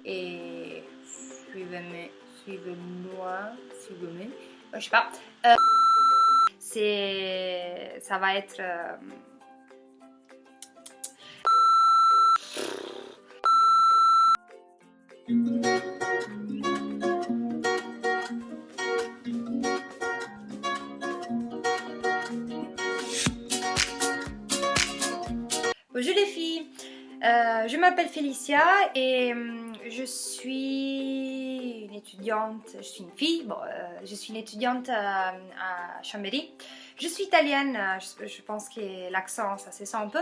et suivez-moi, suivez-moi, je sais pas. Ça va être... Bonjour les filles, je m'appelle Félicia et je suis une étudiante, je suis une fille, bon, je suis une étudiante à Chambéry. Je suis italienne, je pense que l'accent ça se sent un peu.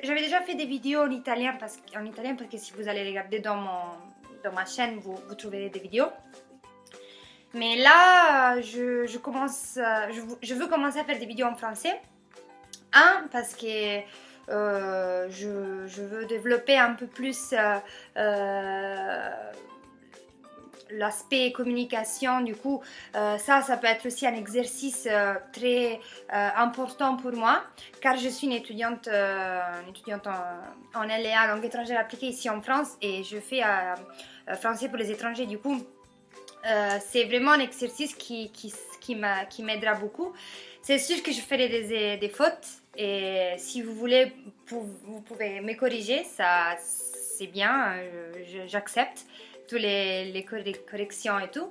J'avais déjà fait des vidéos en italien parce que si vous allez regarder dans ma chaîne, vous trouverez des vidéos. Mais là, je veux commencer à faire des vidéos en français. Parce que je veux développer un peu plus l'aspect communication. Du coup, ça peut être aussi un exercice très important pour moi, car je suis une étudiante en LEA, langue étrangère appliquée ici en France, et je fais français pour les étrangers. Du coup, c'est vraiment un exercice qui m'aidera beaucoup. C'est sûr que je ferai des fautes et si vous voulez, vous pouvez me corriger, ça c'est bien, j'accepte toutes les corrections et tout.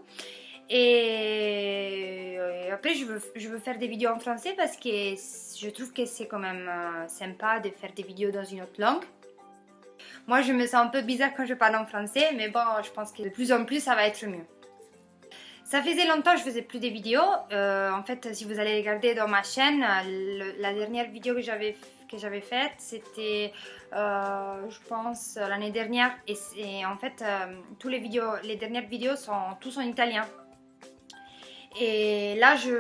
Et après, je veux faire des vidéos en français parce que je trouve que c'est quand même sympa de faire des vidéos dans une autre langue. Moi, je me sens un peu bizarre quand je parle en français, mais bon, je pense que de plus en plus, ça va être mieux. Ça faisait longtemps que je faisais plus de vidéos. En fait, si vous allez regarder dans ma chaîne, la dernière vidéo que j'avais faite, c'était, je pense, l'année dernière. Et en fait, les dernières vidéos sont tous en italien. Et là, je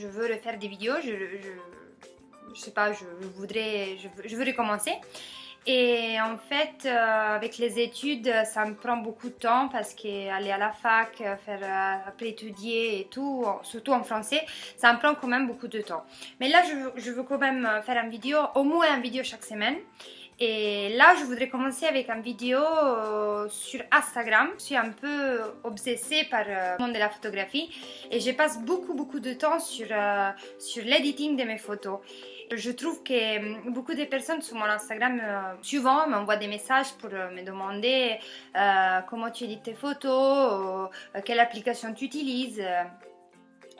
veux refaire des vidéos. Je sais pas, je veux recommencer. Et en fait, avec les études, ça me prend beaucoup de temps parce qu'aller à la fac, après étudier et tout, surtout en français, ça me prend quand même beaucoup de temps. Mais là, je veux quand même faire une vidéo, au moins une vidéo chaque semaine. Et là, je voudrais commencer avec une vidéo sur Instagram. Je suis un peu obsédée par le monde de la photographie et je passe beaucoup de temps sur l'editing de mes photos. Je trouve que beaucoup de personnes sur mon Instagram souvent m'envoient des messages pour me demander comment tu édites tes photos, quelle application tu utilises,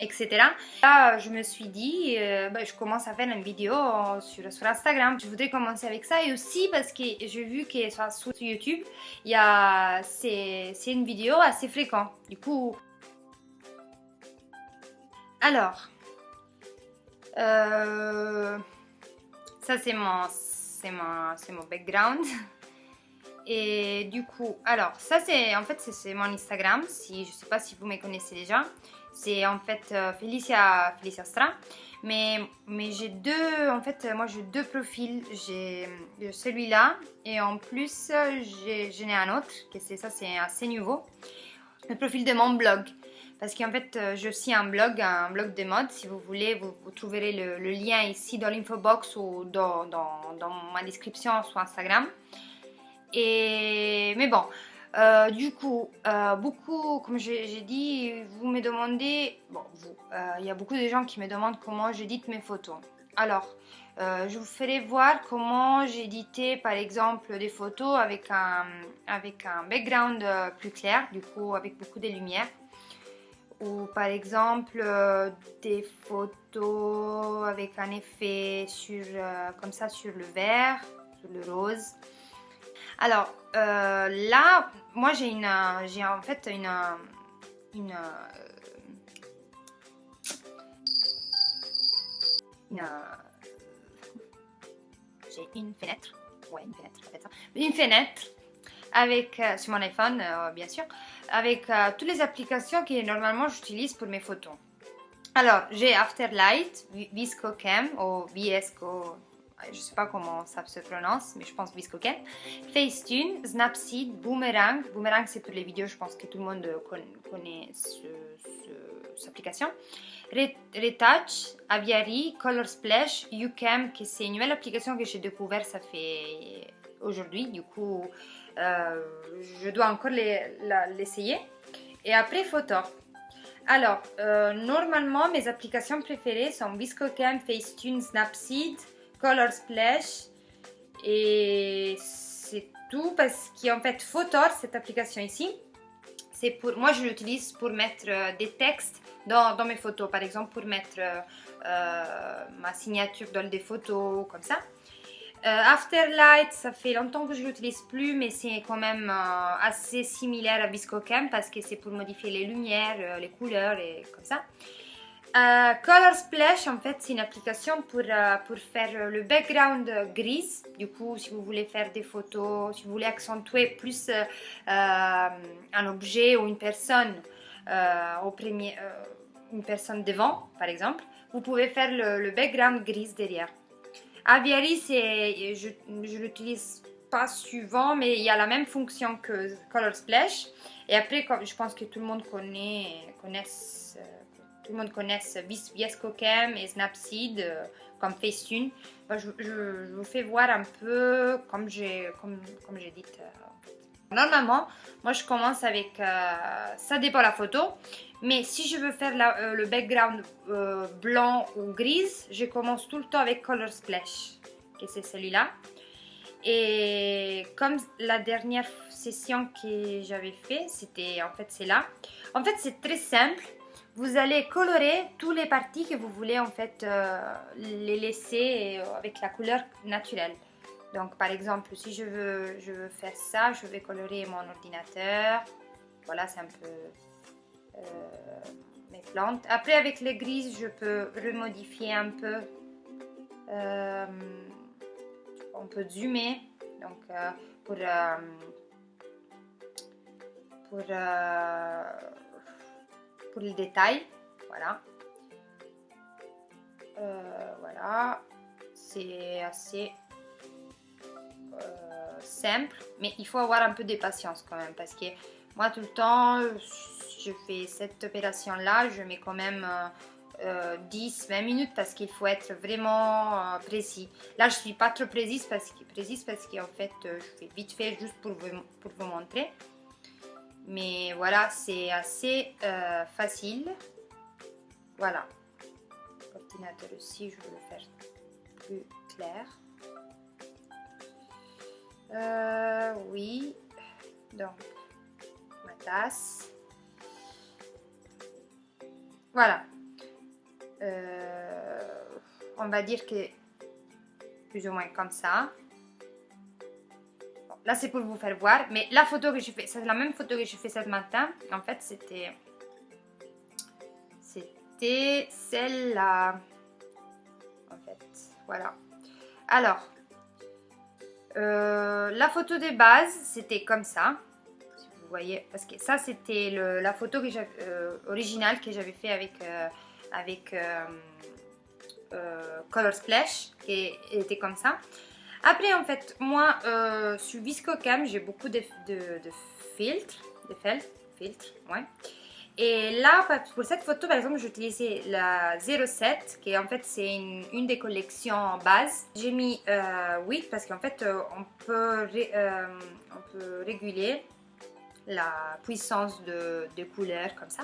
etc. Là, je me suis dit, je commence à faire une vidéo sur Instagram. Je voudrais commencer avec ça et aussi parce que j'ai vu que sur YouTube, c'est une vidéo assez fréquente. Du coup, alors, ça c'est mon background. Et du coup, alors ça c'est mon Instagram. Je sais pas si vous me connaissez déjà. C'est en fait Félicia Stra. Mais j'ai moi j'ai deux profils. J'ai celui-là et en plus j'en ai un autre c'est assez nouveau. Le profil de mon blog. Parce qu'en fait, j'ai aussi un blog de mode. Si vous voulez, vous trouverez le lien ici dans l'infobox ou dans ma description sur Instagram. Mais bon, du coup, beaucoup, comme j'ai dit, vous me demandez, il y a beaucoup de gens qui me demandent comment j'édite mes photos. Alors, je vous ferai voir comment j'éditais par exemple des photos avec un background plus clair, du coup avec beaucoup de lumière. Ou par exemple des photos avec un effet comme ça sur le vert, sur le rose. Alors là, moi j'ai en fait j'ai une fenêtre, ouais une fenêtre, en fait ça. Une fenêtre avec sur mon iPhone bien sûr, avec toutes les applications que normalement j'utilise pour mes photos. Alors j'ai Afterlight, ViscoCam ou VSCO. Je sais pas comment ça se prononce, mais je pense ViscoCam, Facetune, Snapseed, Boomerang. Boomerang, c'est pour les vidéos, je pense que tout le monde connaît cette application. Retouch, Aviary, Color Splash, YouCam, que c'est une nouvelle application que j'ai découverte, ça fait aujourd'hui. Du coup, Je dois encore l'essayer. Et après, photo. Alors, normalement, mes applications préférées sont ViscoCam, Facetune, Snapseed, Color Splash. Et c'est tout parce qu'en fait, Photor, cette application ici, c'est pour moi, je l'utilise pour mettre des textes dans mes photos. Par exemple, pour mettre ma signature dans des photos, comme ça. Afterlight, ça fait longtemps que je ne l'utilise plus, mais c'est quand même assez similaire à ViscoCam parce que c'est pour modifier les lumières, les couleurs et comme ça. Color Splash, en fait, c'est une application pour faire le background gris. Du coup, si vous voulez faire des photos, si vous voulez accentuer plus un objet ou une personne une personne devant, par exemple, vous pouvez faire le background gris derrière. Aviary, je l'utilise pas souvent, mais il y a la même fonction que Color Splash. Et après, je pense que tout le monde connaisse ViscoCam et Snapseed comme Facetune. Je vous fais voir un peu comme j'ai dit. Normalement, moi je commence avec, ça dépend de la photo, mais si je veux faire le background blanc ou grise, je commence tout le temps avec Color Splash, que c'est celui-là. Et comme la dernière session que j'avais fait, c'est là. En fait, c'est très simple. Vous allez colorer toutes les parties que vous voulez en fait les laisser avec la couleur naturelle. Donc par exemple, si je veux faire ça, je vais colorer mon ordinateur. Voilà, c'est un peu mes plantes. Après avec les grises, je peux remodifier un peu. On peut zoomer. Donc pour le détail. Voilà. Voilà. C'est assez simple, mais il faut avoir un peu de patience quand même parce que moi tout le temps je fais cette opération là, je mets quand même 10-20 minutes parce qu'il faut être vraiment précis. Là je suis pas trop précise parce qu'en fait je fais vite fait juste pour vous montrer, mais voilà, c'est assez facile. Voilà, l'ordinateur aussi, je vais le faire plus clair. Oui, donc ma tasse. Voilà. On va dire que plus ou moins comme ça. Bon, là c'est pour vous faire voir, mais la photo que je fais, c'est la même photo que je fais ce matin. En fait, c'était celle-là. En fait, voilà. Alors. La photo de base, c'était comme ça. Si vous voyez, parce que ça, c'était la photo originale que j'avais fait avec Color Splash, qui était comme ça. Après, en fait, moi, sur ViscoCam, j'ai beaucoup de filtres, ouais. Et là, pour cette photo, par exemple, j'ai utilisé la 07, qui en fait c'est une des collections base. J'ai mis 8 parce qu'en fait on peut réguler la puissance de couleurs comme ça.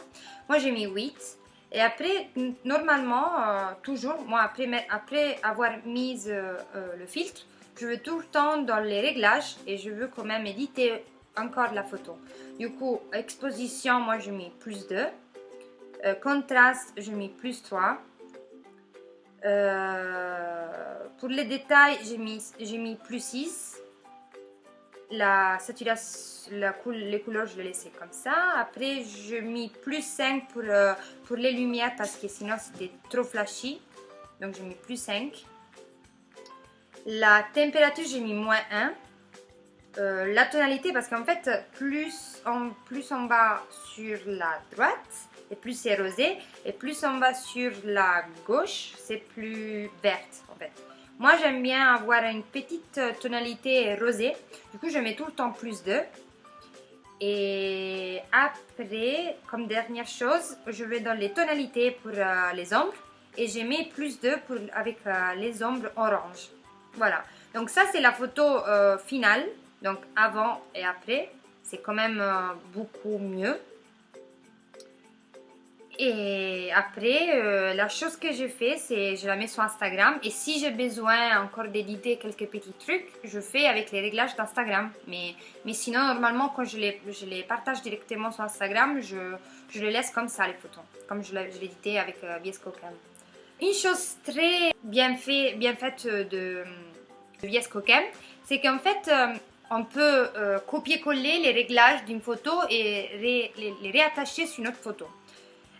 Moi j'ai mis 8. Et après, normalement, toujours, moi après avoir mis le filtre, je veux tout le temps dans les réglages et je veux quand même éditer encore la photo. Du coup, exposition, moi j'ai mis plus 2. Contraste, j'ai mis plus 3. Pour les détails, j'ai mis plus 6. La saturation, les couleurs, je les laissais comme ça. Après, j'ai mis plus 5 pour les lumières parce que sinon c'était trop flashy. Donc j'ai mis plus 5. La température, j'ai mis moins 1. La tonalité, parce qu'en fait plus on va sur la droite et plus c'est rosé, et plus on va sur la gauche c'est plus verte en fait. Moi j'aime bien avoir une petite tonalité rosée, du coup je mets tout le temps plus 2. Et après, comme dernière chose, je vais dans les tonalités pour les ombres et j'ai mis plus 2 avec les ombres orange. Voilà, donc ça c'est la photo finale Donc avant et après, c'est quand même beaucoup mieux. Et après, la chose que je fais, c'est je la mets sur Instagram. Et si j'ai besoin encore d'éditer quelques petits trucs, je fais avec les réglages d'Instagram. Mais sinon, normalement, quand je les partage directement sur Instagram, je les laisse comme ça, les photos. Comme je l'ai édité avec VS Code Cam. Une chose très bien faite de VS Code Cam, c'est qu'en fait, on peut copier-coller les réglages d'une photo et les réattacher sur une autre photo.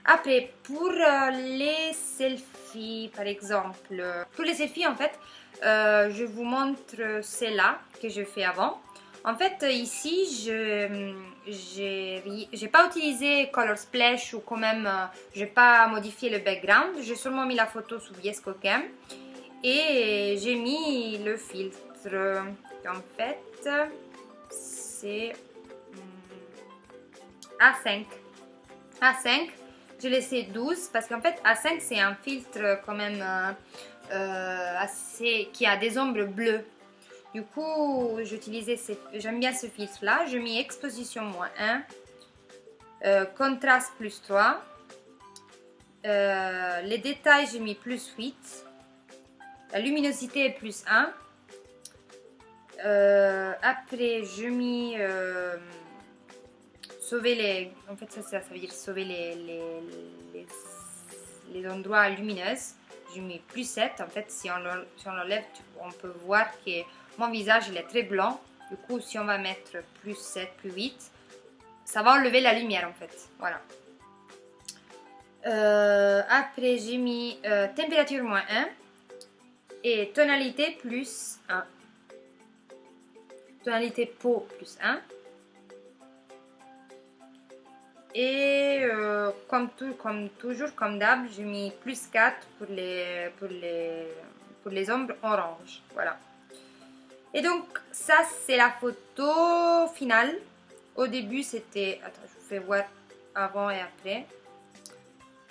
Après, pour les selfies, par exemple, pour les selfies, en fait, je vous montre celle-là que je fais avant. En fait, ici, j'ai pas utilisé Color Splash ou quand même, j'ai pas modifié le background. J'ai seulement mis la photo sous VS Code Cam et j'ai mis le filtre. En fait, c'est A5. A5. J'ai laissé 12 parce qu'en fait A5 c'est un filtre quand même assez qui a des ombres bleues. Du coup j'aime bien ce filtre là. Je mets exposition -1, contraste +3, les détails j'ai mis +8, la luminosité est +1. Après je mis sauver les... En fait, ça veut dire sauver les endroits lumineux. Je mets +7. En fait, si on l'enlève, on peut voir que mon visage il est très blanc. Du coup, si on va mettre +7, +8, ça va enlever la lumière en fait. Voilà. Après, j'ai mis température -1 et tonalité +1. Tonalité peau +1. Et comme toujours, comme d'hab, j'ai mis +4 pour les ombres orange. Voilà. Et donc, ça, c'est la photo finale. Au début, c'était... Attends, je vous fais voir avant et après.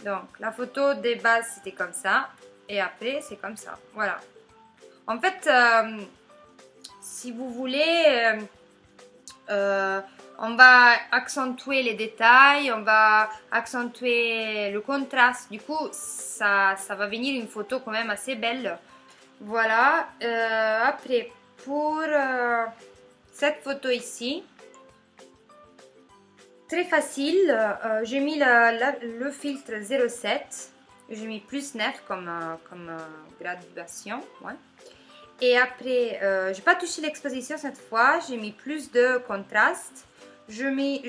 Donc, la photo de base, c'était comme ça. Et après, c'est comme ça. Voilà. En fait, si vous voulez... on va accentuer les détails, on va accentuer le contraste. Du coup, ça va venir une photo quand même assez belle. Voilà. Après, pour cette photo ici, très facile. J'ai mis le filtre 07. J'ai mis +9 comme graduation. Ouais. Et après, j'ai pas touché l'exposition cette fois, j'ai mis plus de contraste. J'ai mis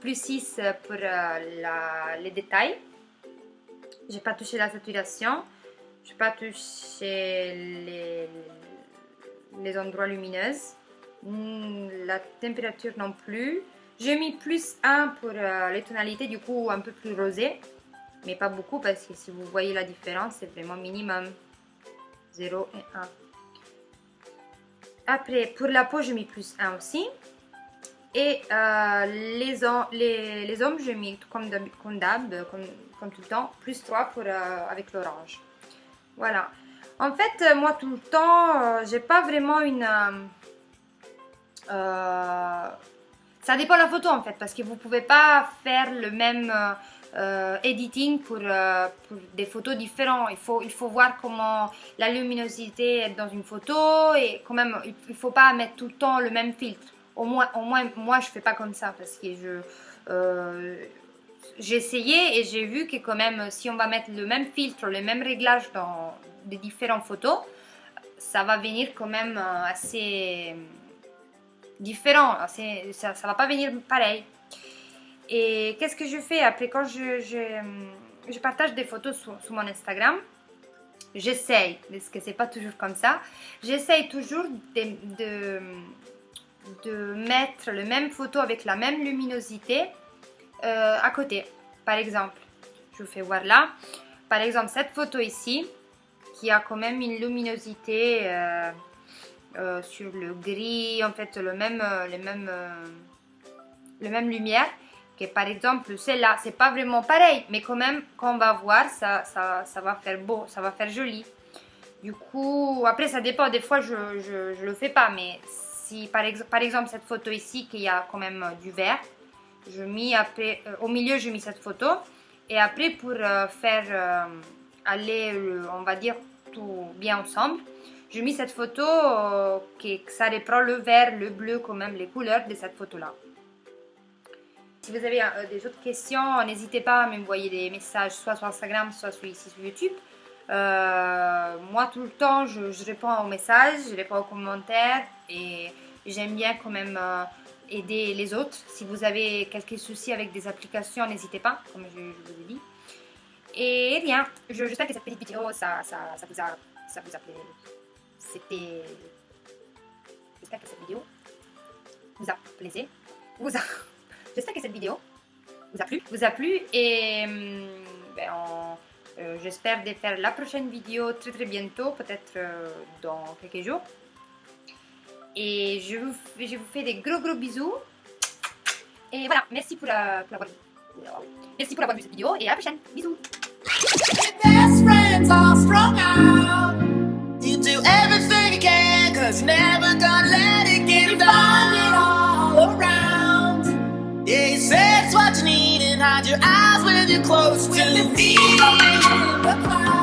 +6 pour les détails. J'ai pas touché la saturation. J'ai pas touché les endroits lumineux. La température non plus. J'ai mis +1 pour les tonalités, du coup un peu plus rosé. Mais pas beaucoup parce que si vous voyez la différence, c'est vraiment minimum. 0 et 1. Après, pour la peau, j'ai mis +1 aussi. Et les ombres, j'ai mis comme d'hab, comme tout le temps, +3 pour, avec l'orange. Voilà. En fait, moi, tout le temps, j'ai pas vraiment une... ça dépend de la photo, en fait, parce que vous pouvez pas faire le même... editing pour des photos différentes. Il faut voir comment la luminosité est dans une photo et quand même il faut pas mettre tout le temps le même filtre. Au moins moi je fais pas comme ça parce que j'ai essayé et j'ai vu que quand même si on va mettre le même filtre, le même réglage dans des différentes photos, ça va venir quand même assez différent. Ça va pas venir pareil. Et qu'est-ce que je fais après quand je partage des photos sur mon Instagram? J'essaye, parce que c'est pas toujours comme ça, j'essaye toujours de mettre les mêmes photos avec la même luminosité à côté. Par exemple, je vous fais voir là, par exemple cette photo ici, qui a quand même une luminosité sur le gris, en fait le même lumière. Par exemple, celle-là, c'est pas vraiment pareil, mais quand même, quand on va voir, ça va faire beau, ça va faire joli. Du coup, après ça dépend, des fois je le fais pas, mais si par exemple cette photo ici, qu'il y a quand même du vert, je mets après, au milieu je mets cette photo, et après pour faire aller, on va dire, tout bien ensemble, je mets cette photo que ça reprend le vert, le bleu, quand même les couleurs de cette photo-là. Si vous avez des autres questions, n'hésitez pas à m'envoyer des messages soit sur Instagram, soit ici sur YouTube. Moi, tout le temps, je réponds aux messages, je réponds aux commentaires et j'aime bien quand même aider les autres. Si vous avez quelques soucis avec des applications, n'hésitez pas, comme je vous ai dit. Et rien, j'espère que cette petite vidéo, ça vous a plu. J'espère que cette vidéo vous a plaisé. J'espère que cette vidéo vous a plu et j'espère de faire la prochaine vidéo très très bientôt, peut-être dans quelques jours. Et je vous fais des gros bisous. Et voilà, merci pour l'avoir vu cette vidéo et à la prochaine. Bisous. Best friends all strung out. You do everything you can, 'cause you're never gonna let it get done. It all around. Yeah, you say it's what you need and hide your eyes when you're close to the feeling in the clouds.